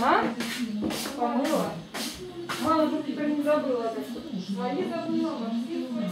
А? Помыла? Мало тут теперь не забыла. Так что свои забыла, морские свои.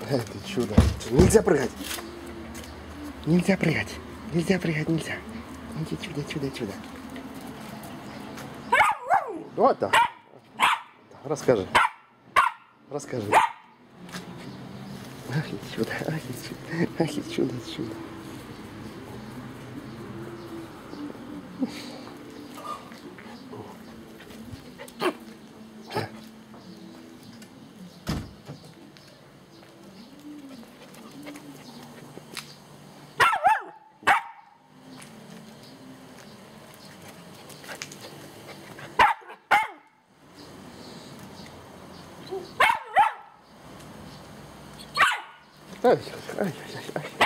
Ты чудо. Нельзя прыгать. Нельзя прыгать. Нельзя прыгать, нельзя. Иди чудо, чудо, чудо. Вот так. Расскажи. Расскажи. Ах, и чудо, ах, и чудо, ах, и чудо, чудо. Ай, ай, ай, ай.